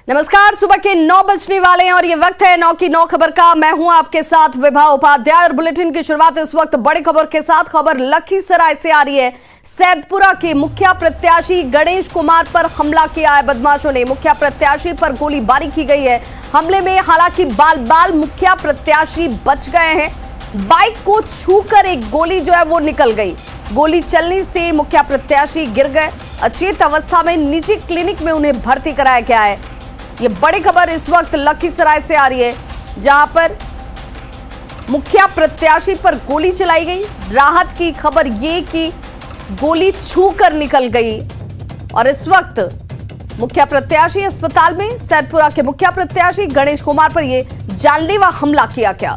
नमस्कार, सुबह के 9 बजने वाले हैं और ये वक्त है 9 की 9 खबर का। मैं हूं आपके साथ विभा उपाध्याय और बुलेटिन की शुरुआत इस वक्त बड़ी खबर के साथ। खबर लखीसराय से आ रही है। सैदपुरा के मुखिया प्रत्याशी गणेश कुमार पर हमला किया है बदमाशों ने। मुखिया प्रत्याशी पर गोलीबारी की गई है। हमले में हालांकि बाल मुखिया प्रत्याशी बच गए हैं। बाइक को छूकर एक गोली जो है वो निकल गई। गोली चलने से मुखिया प्रत्याशी गिर गए। अचेत अवस्था में निजी क्लिनिक में उन्हें भर्ती कराया गया है। ये बड़ी खबर इस वक्त लखीसराय से आ रही है, जहां पर मुखिया प्रत्याशी पर गोली चलाई गई। राहत की खबर ये कि गोली छूकर निकल गई और इस वक्त मुखिया प्रत्याशी अस्पताल में। सैदपुरा के मुखिया प्रत्याशी गणेश कुमार पर यह जानलेवा हमला किया गया।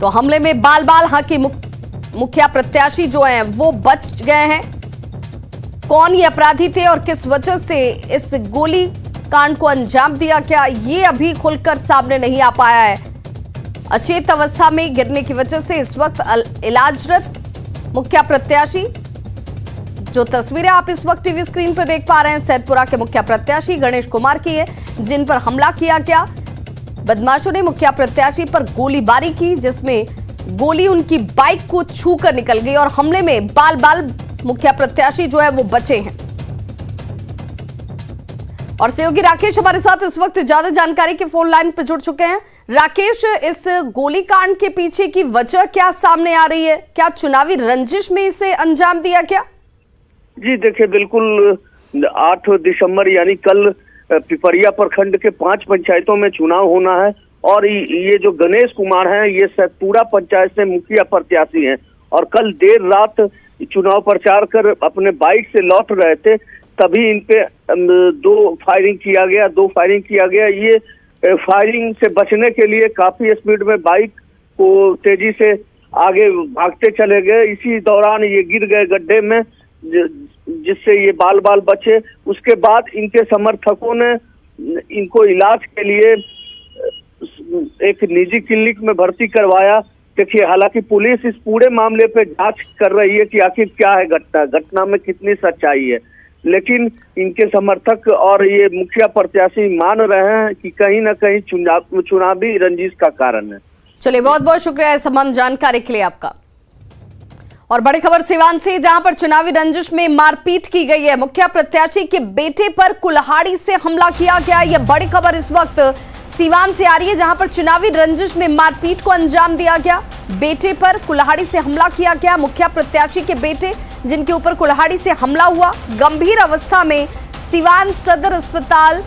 तो हमले में बाल हालांकि मुखिया प्रत्याशी जो हैं वो बच गए हैं। कौन ये अपराधी थे और किस वजह से इस गोली कांड को अंजाम दिया गया, ये अभी खुलकर सामने नहीं आ पाया है। अचेत अवस्था में गिरने की वजह से इस वक्त इलाजरत मुखिया प्रत्याशी, जो तस्वीरें आप इस वक्त टीवी स्क्रीन पर देख पा रहे हैं, सैदपुरा के मुखिया प्रत्याशी गणेश कुमार की है, जिन पर हमला किया गया। बदमाशों ने मुखिया प्रत्याशी पर गोलीबारी की, जिसमें गोली उनकी बाइक को छूकर निकल गई और हमले में बाल मुखिया प्रत्याशी जो है वो बचे हैं। और सहयोगी राकेश हमारे साथ इस वक्त ज्यादा जानकारी के फोन लाइन पर जुड़ चुके हैं। राकेश, इस गोलीकांड के पीछे की वजह क्या सामने आ रही है? क्या चुनावी रंजिश में इसे अंजाम दिया गया? जी देखिए, बिल्कुल 8 दिसंबर यानी कल पिपरिया प्रखंड के 5 पंचायतों में चुनाव होना है और ये जो गणेश कुमार हैं ये सैदपुरा पंचायत से मुखिया प्रत्याशी हैं और कल देर रात चुनाव प्रचार कर अपने बाइक से लौट रहे थे, तभी इन पे 2 फायरिंग किया गया। ये फायरिंग से बचने के लिए काफी स्पीड में बाइक को तेजी से आगे भागते चले गए। इसी दौरान ये गिर गए गड्ढे में, जिससे ये बाल बचे। उसके बाद इनके समर्थकों ने इनको इलाज के लिए एक निजी क्लिनिक में भर्ती करवाया। देखिए, हालांकि पुलिस इस पूरे मामले पे जांच कर रही है कि आखिर क्या है घटना में कितनी सच्चाई है, लेकिन इनके समर्थक और ये मुखिया प्रत्याशी मान रहे हैं कि कहीं ना कहीं चुनावी रंजिश का कारण है। चलिए, बहुत बहुत शुक्रिया इस तमाम जानकारी के लिए आपका। और बड़ी खबर सिवान से, जहां पर चुनावी रंजिश में मारपीट की गई है। मुखिया प्रत्याशी के बेटे पर कुल्हाड़ी से हमला किया गया। यह बड़ी खबर इस वक्त सिवान से आ रही है, जहां पर चुनावी रंजिश में मारपीट को अंजाम दिया गया। बेटे पर कुल्हाड़ी से हमला किया गया। मुखिया प्रत्याशी के बेटे, जिनके ऊपर कुल्हाड़ी से हमला हुआ, गंभीर अवस्था में सिवान सदर अस्पताल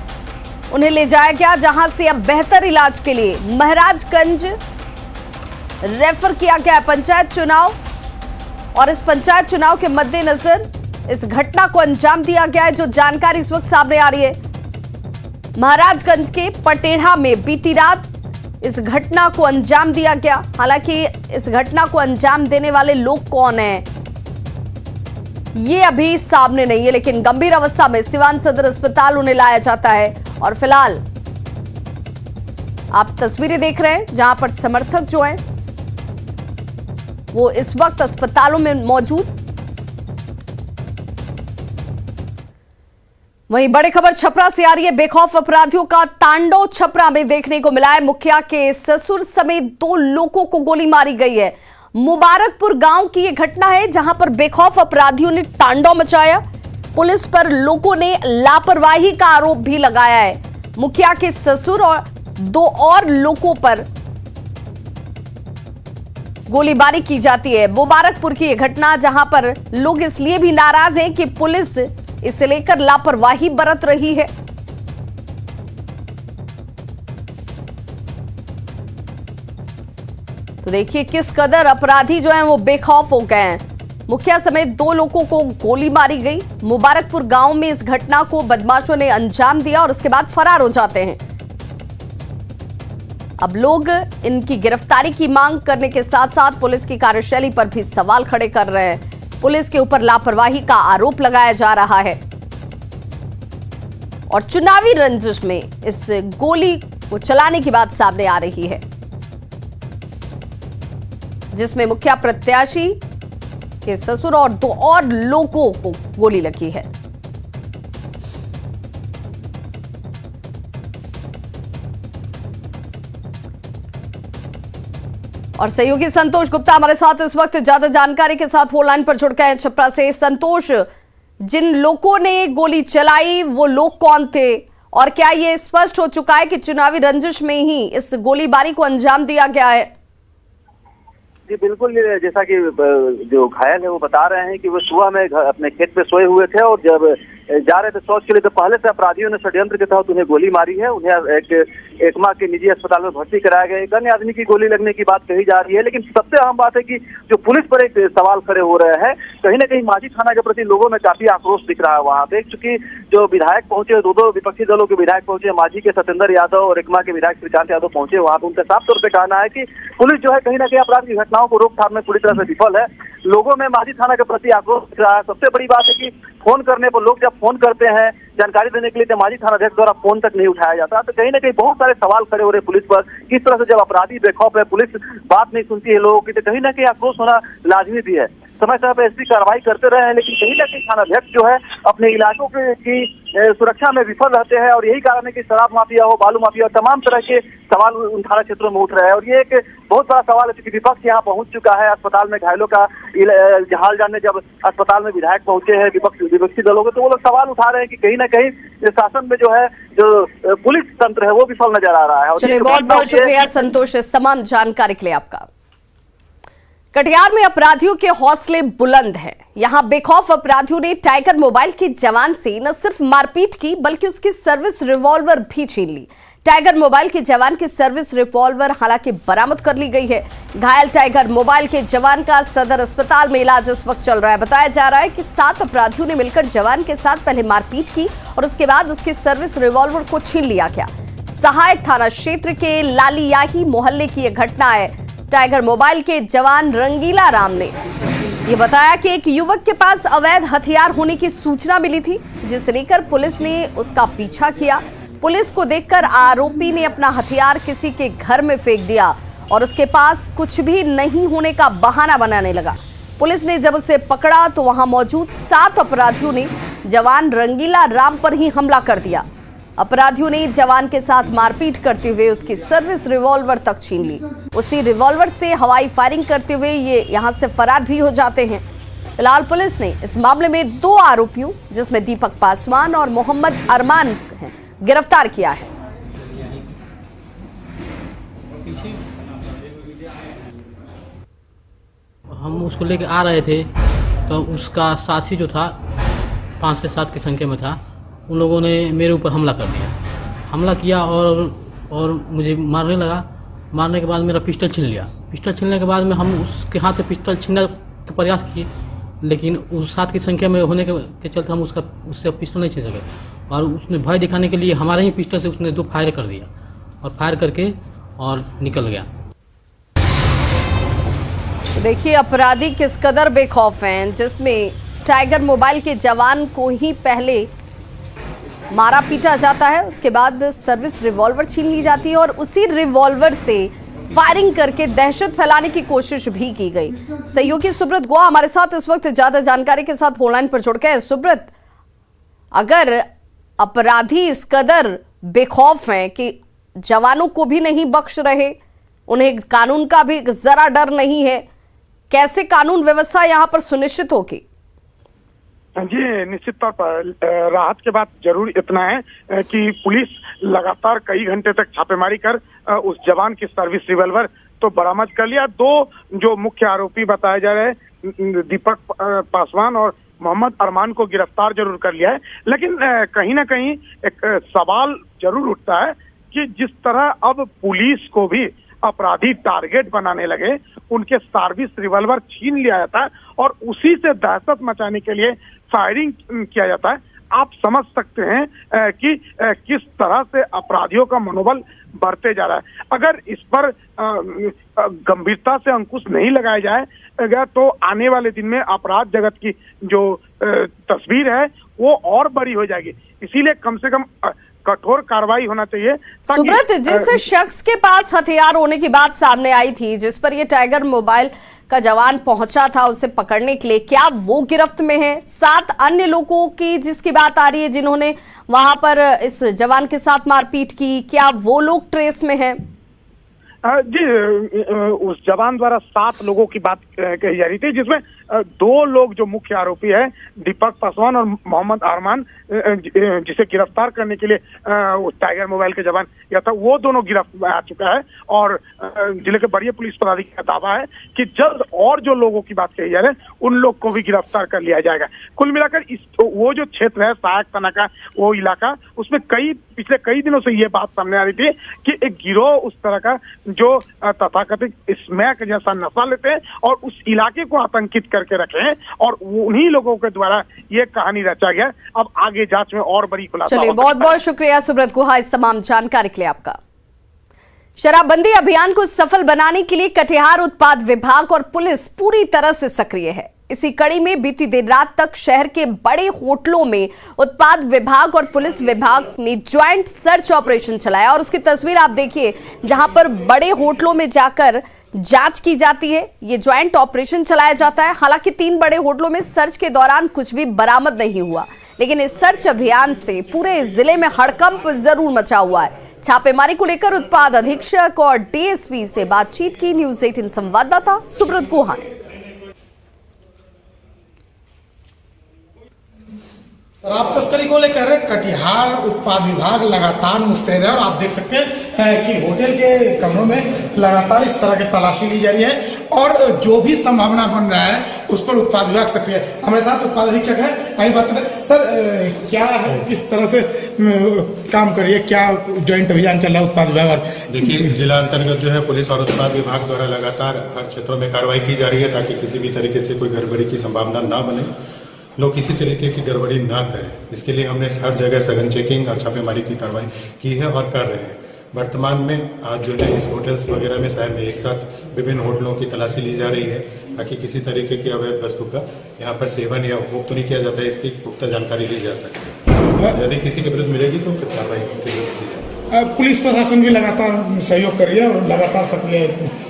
उन्हें ले जाया गया, जहां से अब बेहतर इलाज के लिए महाराजगंज रेफर किया गया। पंचायत चुनाव और इस पंचायत चुनाव के मद्देनजर इस घटना को अंजाम दिया गया है। जो जानकारी इस वक्त सामने आ रही है, महाराजगंज के पटेढ़ा में बीती रात इस घटना को अंजाम दिया गया। हालांकि इस घटना को अंजाम देने वाले लोग कौन हैं ये अभी सामने नहीं है, लेकिन गंभीर अवस्था में सिवान सदर अस्पताल उन्हें लाया जाता है। और फिलहाल आप तस्वीरें देख रहे हैं, जहां पर समर्थक जो हैं वो इस वक्त अस्पतालों में मौजूद। वहीं बड़ी खबर छपरा से आ रही है। बेखौफ अपराधियों का तांडव छपरा में देखने को मिला है। मुखिया के ससुर समेत 2 लोगों को गोली मारी गई है। मुबारकपुर गांव की यह घटना है, जहां पर बेखौफ अपराधियों ने तांडव मचाया। पुलिस पर लोगों ने लापरवाही का आरोप भी लगाया है। मुखिया के ससुर और 2 और लोगों पर गोलीबारी की जाती है। मुबारकपुर की यह घटना, जहां पर लोग इसलिए भी नाराज हैं कि पुलिस इसे लेकर लापरवाही बरत रही है। तो देखिए किस कदर अपराधी जो हैं वो बेखौफ हो गए हैं। मुखिया समेत 2 लोगों को गोली मारी गई। मुबारकपुर गांव में इस घटना को बदमाशों ने अंजाम दिया और उसके बाद फरार हो जाते हैं। अब लोग इनकी गिरफ्तारी की मांग करने के साथ साथ पुलिस की कार्यशैली पर भी सवाल खड़े कर रहे हैं। पुलिस के ऊपर लापरवाही का आरोप लगाया जा रहा है और चुनावी रंजिश में इस गोली को चलाने की बात सामने आ रही है, जिसमें मुखिया प्रत्याशी के ससुर और 2 और लोगों को गोली लगी है। और सहयोगी संतोष गुप्ता हमारे साथ इस वक्त ज्यादा जानकारी के साथ फोन लाइन पर जुड़ गए हैं छपरा से। संतोष, जिन लोगों ने गोली चलाई वो लोग कौन थे और क्या ये स्पष्ट हो चुका है कि चुनावी रंजिश में ही इस गोलीबारी को अंजाम दिया गया है? जी बिल्कुल, जैसा कि जो घायल है वो बता रहे हैं कि वो सुबह में अपने खेत पे सोए हुए थे और जब जा रहे थे शौच के लिए तो पहले से अपराधियों ने षड्यंत्र के तहत उन्हें गोली मारी है। उन्हें एकमा के निजी अस्पताल में भर्ती कराया गया। एक अन्य आदमी की गोली लगने की बात कही जा रही है, लेकिन सबसे अहम बात है कि जो पुलिस पर एक सवाल खड़े हो रहे हैं, कहीं ना कहीं माझी थाना के प्रति लोगों में काफी आक्रोश दिख रहा है वहां पे। चूंकि जो विधायक पहुंचे, दो विपक्षी दलों के विधायक पहुंचे, माझी के सत्येंद्र यादव और एकमा के विधायक श्रीकांत यादव पहुंचे वहां पे, उनका साफ तौर पर कहना है कि पुलिस जो है कहीं ना कहीं अपराध की घटनाओं को रोकथाम में पूरी तरह से विफल है। लोगों में माझी थाना के प्रति आक्रोश दिख रहा है। सबसे बड़ी बात है कि फोन करने पर लोग जब फोन करते हैं जानकारी देने के लिए तो माझी थाना अध्यक्ष द्वारा फोन तक नहीं उठाया जाता। तो कहीं ना कहीं बहुत सारे सवाल खड़े हो रहे पुलिस पर, किस तरह से जब अपराधी बेखौफ है, पुलिस बात नहीं सुनती है लोगों की, तो कहीं ना कहीं आक्रोश होना लाजमी भी है। समय समय पर ऐसी कार्रवाई करते रहे हैं, लेकिन कहीं ना कहीं थाना अध्यक्ष जो है अपने इलाकों की सुरक्षा में विफल रहते हैं और यही कारण है कि शराब माफिया हो, बालू माफिया हो, तमाम तरह के सवाल उन थाना क्षेत्रों में उठ रहे हैं। और ये एक बहुत बड़ा सवाल है कि विपक्ष यहाँ पहुंच चुका है। अस्पताल में घायलों का हाल जानने जब अस्पताल में विधायक पहुंचे हैं विपक्षी दलों के, तो वो लोग सवाल उठा रहे हैं कि कहीं ना कहीं शासन में जो है जो पुलिस तंत्र है वो विफल नजर आ रहा है। चलिए, बहुत बहुत शुक्रिया संतोष इस तमाम जानकारी के लिए आपका। कटिहार में अपराधियों के हौसले बुलंद हैं। यहां बेखौफ अपराधियों ने टाइगर मोबाइल के जवान से न सिर्फ मारपीट की बल्कि उसकी सर्विस रिवॉल्वर भी छीन ली। टाइगर मोबाइल के जवान की सर्विस रिवॉल्वर हालांकि बरामद कर ली गई है। घायल टाइगर मोबाइल के जवान का सदर अस्पताल में इलाज इस वक्त चल रहा है। बताया जा रहा है कि 7 अपराधियों ने मिलकर जवान के साथ पहले मारपीट की और उसके बाद उसकी सर्विस रिवॉल्वर को छीन लिया गया। सहायक थाना क्षेत्र के लालियाही मोहल्ले की यह घटना है। टाइगर मोबाइल के जवान रंगीला राम ने यह बताया कि एक युवक के पास अवैध हथियार होने की सूचना मिली थी, जिसे लेकर पुलिस ने उसका पीछा किया। पुलिस को देखकर आरोपी ने अपना हथियार किसी के घर में फेंक दिया और उसके पास कुछ भी नहीं होने का बहाना बनाने लगा। पुलिस ने जब उसे पकड़ा तो वहां मौजूद 7 अपराधियों ने जवान रंगीला राम पर ही हमला कर दिया। अपराधियों ने जवान के साथ मारपीट करते हुए उसकी सर्विस रिवॉल्वर तक छीन ली। उसी रिवॉल्वर से हवाई फायरिंग करते हुए ये यहां से फरार भी हो जाते हैं। फिलहाल पुलिस ने इस मामले में 2 आरोपियों जिसमें दीपक पासवान और मोहम्मद अरमान गिरफ्तार किया है। हम उसको लेके आ रहे थे तो उसका साथी जो था 5 से 7 की संख्या में था, उन लोगों ने मेरे ऊपर हमला किया और मुझे मारने लगा। मारने के बाद मेरा पिस्टल छीन लिया। पिस्टल छीनने के बाद में हम उसके हाथ से पिस्टल छीनने का प्रयास किए, लेकिन उस 7 की संख्या में होने के चलते हम उससे पिस्टल नहीं छीन सके और उसने भय दिखाने के लिए हमारे ही पिस्टल से उसने 2 फायर कर दिया और फायर करके और निकल गया। देखिए अपराधी किस कदर बेखौफ हैं, जिसमें टाइगर मोबाइल के जवान को ही पहले मारा पीटा जाता है, उसके बाद सर्विस रिवॉल्वर छीन ली जाती है और उसी रिवॉल्वर से फायरिंग करके दहशत फैलाने की कोशिश भी की गई। सहयोगी सुब्रत गुहा हमारे साथ इस वक्त ज्यादा जानकारी के साथ फोन लाइन पर जुड़ गए। सुब्रत, अगर अपराधी इस कदर बेखौफ हैं कि जवानों को भी नहीं बख्श रहे, उन्हें कानून का भी जरा डर नहीं है, कैसे कानून व्यवस्था यहां पर सुनिश्चित होगी? जी निश्चित तौर पर राहत के बाद जरूर इतना है कि पुलिस लगातार कई घंटे तक छापेमारी कर उस जवान की सर्विस रिवॉल्वर तो बरामद कर लिया। 2 जो मुख्य आरोपी बताए जा रहे हैं दीपक पासवान और मोहम्मद अरमान को गिरफ्तार जरूर कर लिया है, लेकिन कहीं ना कहीं एक सवाल जरूर उठता है कि जिस तरह अब पुलिस को भी अपराधी टारगेट बनाने लगे, उनके सर्विस रिवॉल्वर छीन लिया जाता है और उसी से दहशत मचाने के लिए फायरिंग किया जाता है। आप समझ सकते हैं कि किस तरह से अपराधियों का मनोबल बढ़ते जा रहा है। अगर इस पर गंभीरता से अंकुश नहीं लगाया जाएगा तो आने वाले दिन में अपराध जगत की जो तस्वीर है वो और बड़ी हो जाएगी। इसीलिए कम से कम कठोर कार्रवाई होना चाहिए। सुब्रत, जिस शख्स के पास हथियार होने की बात सामने आई थी, जिस पर ये टाइगर मोबाइल का जवान पहुंचा था उसे पकड़ने के लिए, क्या वो गिरफ्त में है? 7 अन्य लोगों की जिसकी बात आ रही है जिन्होंने वहां पर इस जवान के साथ मारपीट की, क्या वो लोग ट्रेस में हैं? जी, उस जवान द्वारा 7 लोगों की बात कही जा रही थी, जिसमें 2 लोग जो मुख्य आरोपी है, दीपक पासवान और मोहम्मद अरमान, जिसे गिरफ्तार करने के लिए टाइगर मोबाइल के जवान या था, वो दोनों गिरफ्त में आ चुका है। और जिले के वरीय पुलिस पदाधिकारी का दावा है कि जल्द और जो लोगों की बात कही जा रही है उन लोग को भी गिरफ्तार कर लिया जाएगा। कुल मिलाकर वो जो क्षेत्र है सहायक थाना का, वो इलाका, उसमें पिछले कई दिनों से ये बात सामने आ रही थी कि एक गिरोह उस तरह का जो तथाकथित स्मैक जैसा नशा लेते हैं और उस इलाके को आतंकित करके रखे हैं, और उन्हीं लोगों के द्वारा ये कहानी रचा गया। अब आगे जांच में और बड़ी खुलासा। चलिए, बहुत बहुत शुक्रिया सुब्रत गुहा इस तमाम जानकारी के लिए आपका। शराबबंदी अभियान को सफल बनाने के लिए कटिहार उत्पाद विभाग और पुलिस पूरी तरह से सक्रिय है। इसी कड़ी में बीती देर रात तक शहर के बड़े होटलों में उत्पाद विभाग और पुलिस विभाग ने ज्वाइंट सर्च ऑपरेशन चलाया, और उसकी तस्वीर आप देखिए, जहां पर बड़े होटलों में जाकर जांच की जाती है, ये ज्वाइंट ऑपरेशन चलाया जाता है। हालांकि 3 बड़े होटलों में सर्च के दौरान कुछ भी बरामद नहीं हुआ, लेकिन इस सर्च अभियान से पूरे जिले में हड़कंप जरूर मचा हुआ है। छापेमारी को लेकर उत्पाद अधीक्षक और डीएसपी से बातचीत की न्यूज़ 18 संवाददाता सुब्रत गुहा ने। शराब तस्करी को लेकर कटिहार उत्पाद विभाग लगातार मुस्तैद है, और आप देख सकते हैं कि होटल के कमरों में लगातार इस तरह की तलाशी ली जा रही है, और जो भी संभावना बन रहा है उस पर उत्पाद विभाग सक्रिय है। हमारे साथ उत्पाद अधीक्षक है, आइए बात करते हैं। सर, क्या है, किस तरह से काम करिए, क्या ज्वाइंट अभियान चल रहा है उत्पाद विभाग? देखिए, जिला अंतर्गत जो है पुलिस और उत्पाद विभाग द्वारा लगातार हर क्षेत्रों में कार्रवाई की जा रही है, ताकि किसी भी तरीके से कोई गड़बड़ी की संभावना ना बने, लोग किसी तरीके की गड़बड़ी ना करें। इसके लिए हमने हर जगह सघन चेकिंग और छापेमारी की कार्रवाई की है और कर रहे हैं। वर्तमान में आज जो है इस होटल्स वगैरह में शहर में एक साथ विभिन्न होटलों की तलाशी ली जा रही है, ताकि किसी तरीके की अवैध वस्तु का यहाँ पर सेवन या उपभोग तो नहीं किया जाता है, इसकी पुख्ता जानकारी ली जा सकती है। यदि किसी के विरुद्ध मिलेगी तो फिर कार्रवाई की जाएगी। पुलिस प्रशासन भी लगातार सहयोग कर रही है और लगातार सक्रिय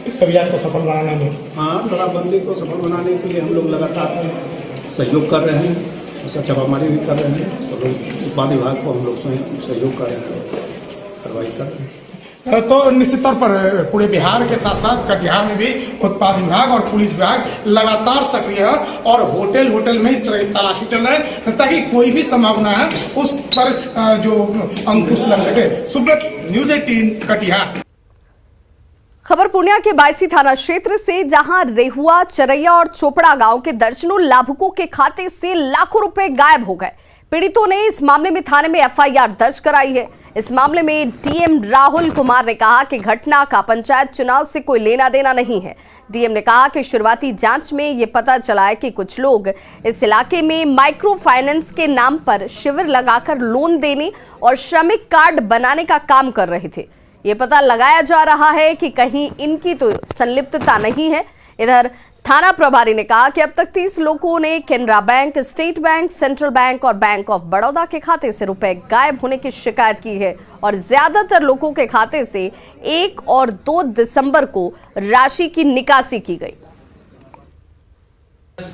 इस अभियान को सफल बनाने में। हाँ, शराबबंदी को सफल बनाने के लिए हम लोग लगातार सहयोग कर रहे हैं, उसका छापामारी भी कर रहे हैं। सब लोग उत्पाद विभाग को हम लोग स्वयं सहयोग कर रहे हैं, कार्रवाई कर रहे हैं। तो निश्चित तौर पर पूरे बिहार के साथ साथ कटिहार में भी उत्पाद विभाग और पुलिस विभाग लगातार सक्रिय है, और होटल में इस तरह की तलाशी चल रहा है, ताकि कोई भी संभावना है उस पर जो अंकुश लग सके। सुब्रत, न्यूज़ 18 कटिहार। खबर पूर्णिया के बायसी थाना क्षेत्र से, जहां रेहुआ, चरैया और चोपड़ा गांव के दर्जनों लाभुकों के खाते से लाखों रुपए गायब हो गए। पीड़ितों ने इस मामले में थाने में एफआईआर दर्ज कराई है। इस मामले में डीएम राहुल कुमार ने कहा कि घटना का पंचायत चुनाव से कोई लेना देना नहीं है। डीएम ने कहा कि शुरुआती जांच में ये पता चला है कि कुछ लोग इस इलाके में माइक्रो फाइनेंस के नाम पर शिविर लगाकर लोन देने और श्रमिक कार्ड बनाने का काम कर रहे थे। ये पता लगाया जा रहा है कि कहीं इनकी तो संलिप्तता नहीं है। इधर थाना प्रभारी ने कहा कि अब तक 30 लोगों ने Canara bank, state bank, central bank और बैंक ऑफ बड़ौदा के खाते से रुपए गायब होने की शिकायत की है, और ज्यादातर लोगों के खाते से 1 और 2 दिसंबर को राशि की निकासी की गई।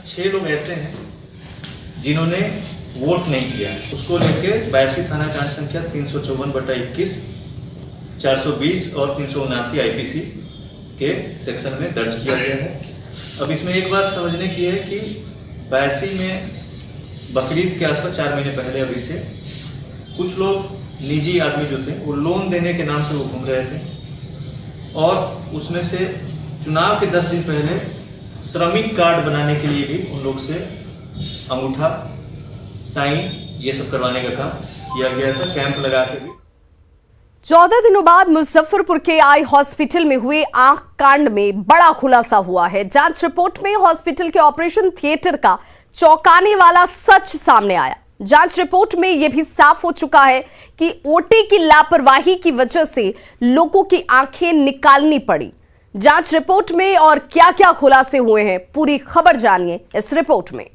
6 लोग ऐसे हैं जिन्होंने वोट नहीं किया, उसको लेके बायसी थाना कांड संख्या 354/21, 420 और 379 आईपीसी के सेक्शन में दर्ज किया गया है। अब इसमें एक बात समझने की है कि बायसी में बकरीद के आसपास 4 महीने पहले अभी से कुछ लोग निजी आदमी जो थे वो लोन देने के नाम से वो घूम रहे थे, और उसमें से चुनाव के 10 दिन पहले श्रमिक कार्ड बनाने के लिए भी उन लोग से अंगूठा, साइन ये सब करवाने का काम किया गया था, कैंप लगा के भी। 14 दिनों बाद मुजफ्फरपुर के आई हॉस्पिटल में हुए आंख कांड में बड़ा खुलासा हुआ है। जांच रिपोर्ट में हॉस्पिटल के ऑपरेशन थिएटर का चौंकाने वाला सच सामने आया। जांच रिपोर्ट में यह भी साफ हो चुका है कि ओटी की लापरवाही की वजह से लोगों की आंखें निकालनी पड़ी। जांच रिपोर्ट में और क्या क्या खुलासे हुए हैं, पूरी खबर जानिए इस रिपोर्ट में।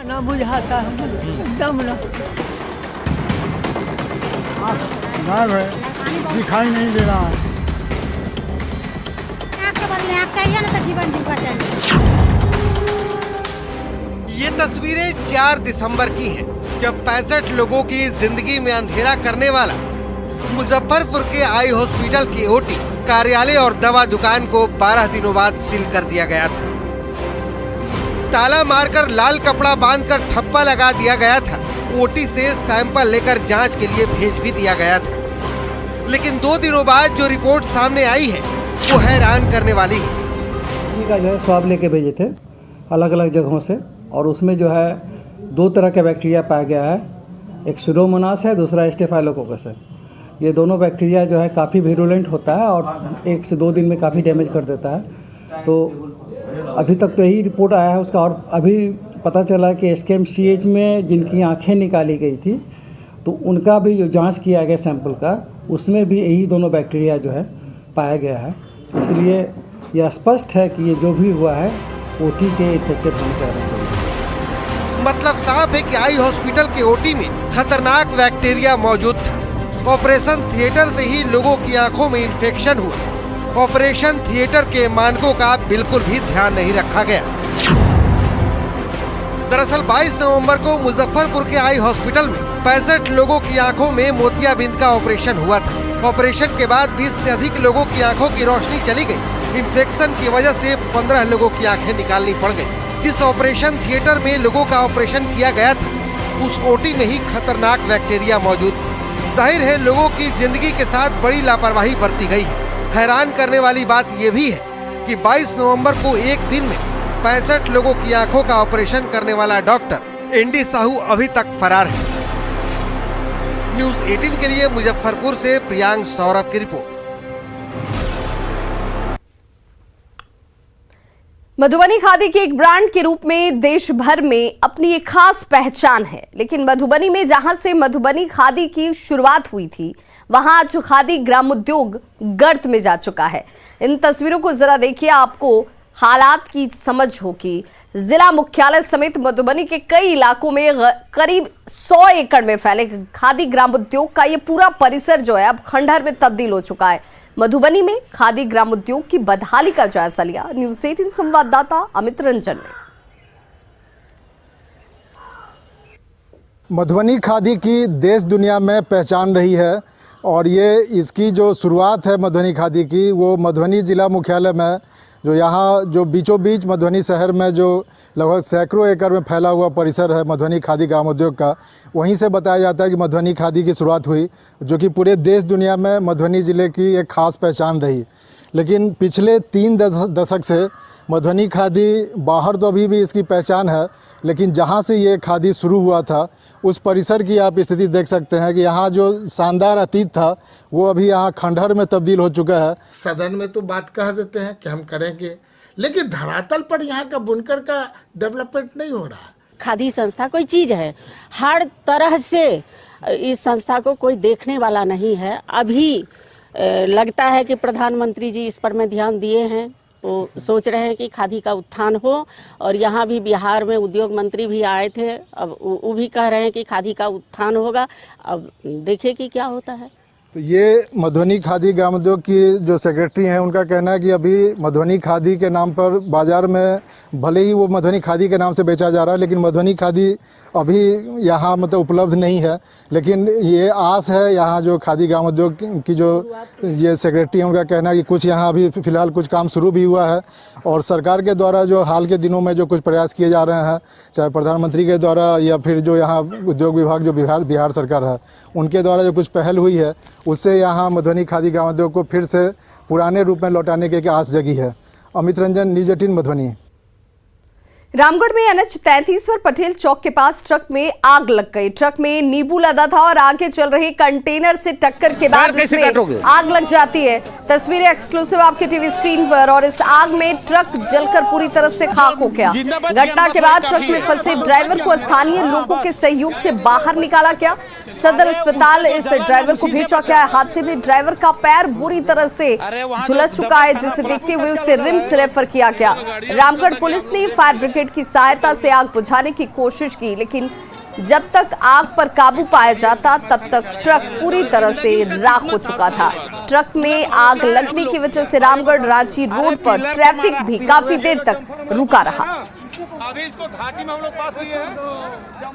ना बुझाता एकदम ना। गायब है, दिखाई नहीं दे रहा है। चाहिए ना तो जीवन जीवा चाहिए। ये तस्वीरें 4 दिसंबर की हैं, जब 65 लोगों की जिंदगी में अंधेरा करने वाला मुजफ्फरपुर के आई हॉस्पिटल की ओटी, कार्यालय और दवा दुकान को 12 दिनों बाद सील कर दिया गया था। ताला मारकर लाल कपड़ा बांधकर ठप्पा लगा दिया गया था। ओटी से सैंपल लेकर जांच के लिए भेज भी दिया गया था, लेकिन 2 दिनों बाद जो रिपोर्ट सामने आई है वो हैरान करने वाली है। का जो है स्वाब लेके भेजे थे अलग अलग जगहों से, और उसमें जो है 2 तरह का बैक्टीरिया पाया गया है। एक सुडोमोनास है, दूसरा स्टेफाइलोकोकस है। ये दोनों बैक्टीरिया जो है काफ़ी विरुलेंट होता है और 1 से 2 दिन में काफ़ी डैमेज कर देता है। तो अभी तक तो यही रिपोर्ट आया है उसका, और अभी पता चला कि SKMCH में जिनकी आंखें निकाली गई थी तो उनका भी जो जांच किया गया सैंपल का, उसमें भी यही दोनों बैक्टीरिया जो है पाया गया है। इसलिए यह स्पष्ट है कि ये जो भी हुआ है ओटी के इन्फेक्टेड होने का है। मतलब साफ है कि आई हॉस्पिटल के ओटी में खतरनाक बैक्टीरिया मौजूद था। ऑपरेशन थिएटर से ही लोगों की आंखों में इन्फेक्शन हुआ। ऑपरेशन थिएटर के मानकों का बिल्कुल भी ध्यान नहीं रखा गया। दरअसल 22 नवंबर को मुजफ्फरपुर के आई हॉस्पिटल में 65 लोगों की आंखों में मोतियाबिंद का ऑपरेशन हुआ था। ऑपरेशन के बाद 20 से अधिक लोगों की आंखों की रोशनी चली गई। इन्फेक्शन की वजह से 15 लोगों की आंखें निकालनी पड़ गई। जिस ऑपरेशन थिएटर में लोगों का ऑपरेशन किया गया था, उस ओटी में ही खतरनाक बैक्टीरिया मौजूद था। जाहिर है लोगों की जिंदगी के साथ बड़ी लापरवाही बरती गई है। हैरान करने वाली बात यह भी है कि 22 नवंबर को एक दिन में 65 लोगों की आंखों का ऑपरेशन करने वाला डॉक्टर एनडी साहू अभी तक फरार है। न्यूज़ 18 के लिए मुजफ्फरपुर से प्रियांक सौरभ की रिपोर्ट। मधुबनी खादी के एक ब्रांड के रूप में देश भर में अपनी एक खास पहचान है, लेकिन मधुबनी में जहां से मधुबनी खादी की शुरुआत हुई थी, वहां आज खादी ग्रामोद्योग गर्त में जा चुका है। इन तस्वीरों को जरा देखिए, आपको हालात की समझ होगी। जिला मुख्यालय समेत मधुबनी के कई इलाकों में करीब 100 एकड़ में फैले खादी ग्रामोद्योग का ये पूरा परिसर जो है अब खंडहर में तब्दील हो चुका है। मधुबनी में खादी ग्रामोद्योग की बदहाली का जायजा लिया न्यूज़ 18 संवाददाता अमित रंजन ने। मधुबनी खादी की देश दुनिया में पहचान रही है, और ये इसकी जो शुरुआत है मधुबनी खादी की, वो मधुबनी जिला मुख्यालय में जो यहाँ जो बीचों बीच मधुबनी शहर में जो लगभग सैकड़ों एकड़ में फैला हुआ परिसर है मधुबनी खादी ग्रामोद्योग का, वहीं से बताया जाता है कि मधुबनी खादी की शुरुआत हुई, जो कि पूरे देश दुनिया में मधुबनी ज़िले की एक खास पहचान रही। लेकिन पिछले 3 दशक से मधुबनी खादी बाहर तो अभी भी इसकी पहचान है, लेकिन जहाँ से ये खादी शुरू हुआ था उस परिसर की आप स्थिति देख सकते हैं कि यहाँ जो शानदार अतीत था वो अभी यहाँ खंडहर में तब्दील हो चुका है। सदन में तो बात कह देते हैं कि हम करेंगे, लेकिन धरातल पर यहाँ का बुनकर का डेवलपमेंट नहीं हो रहा। खादी संस्था कोई चीज है, हर तरह से इस संस्था को कोई देखने वाला नहीं है। अभी लगता है कि प्रधानमंत्री जी इस पर में ध्यान दिए हैं, वो सोच रहे हैं कि खादी का उत्थान हो। और यहाँ भी बिहार में उद्योग मंत्री भी आए थे, अब वो भी कह रहे हैं कि खादी का उत्थान होगा। अब देखिए कि क्या होता है। तो ये मधुबनी खादी ग्रामोद्योग की जो सेक्रेटरी हैं, उनका कहना है कि अभी मधुबनी खादी के नाम पर बाज़ार में भले ही वो मधुबनी खादी के नाम से बेचा जा रहा है, लेकिन मधुबनी खादी अभी यहाँ मतलब उपलब्ध नहीं है। लेकिन ये आस है यहाँ जो खादी ग्रामोद्योग की जो ये सेक्रेटरी हैं, उनका कहना है कि कुछ यहाँ अभी फ़िलहाल कुछ काम शुरू भी हुआ है, और सरकार के द्वारा जो हाल के दिनों में जो कुछ प्रयास किए जा रहे हैं, चाहे प्रधानमंत्री के द्वारा या फिर जो यहाँ उद्योग विभाग जो बिहार सरकार है उनके द्वारा जो कुछ पहल हुई है, उससे यहाँ मधुबनी खादी ग्रामोद्योग को फिर से पुराने रूप में लौटाने की आस जगी है। अमित रंजन, न्यूज़ 18 मधुबनी। रामगढ़ में NH 33 पर पटेल चौक के पास ट्रक में आग लग गई। ट्रक में नींबू लदा था और आगे चल रहे कंटेनर से टक्कर के बाद इसमें आग लग जाती है। तस्वीरें एक्सक्लूसिव आपके टीवी स्क्रीन पर। और इस आग में ट्रक जलकर पूरी तरह से खाक हो गया। घटना के बाद ट्रक में फंसे ड्राइवर को स्थानीय लोगों के सहयोग से बाहर निकाला गया। सदर अस्पताल इस ड्राइवर को भेजा गया है। हादसे में ड्राइवर का पैर बुरी तरह से झुलस चुका है, जिसे देखते हुए उसे रिम्स रेफर किया गया। रामगढ़ पुलिस ने फायर ब्रिगेड की सहायता से आग बुझाने की कोशिश की, लेकिन जब तक आग पर काबू पाया जाता तब तक ट्रक पूरी तरह से राख हो चुका था। ट्रक में आग लगने की वजह से रामगढ़ रांची रोड पर ट्रैफिक भी काफी देर तक रुका रहा। अभी इसको घाटी में हम लोग पास लिए हैं।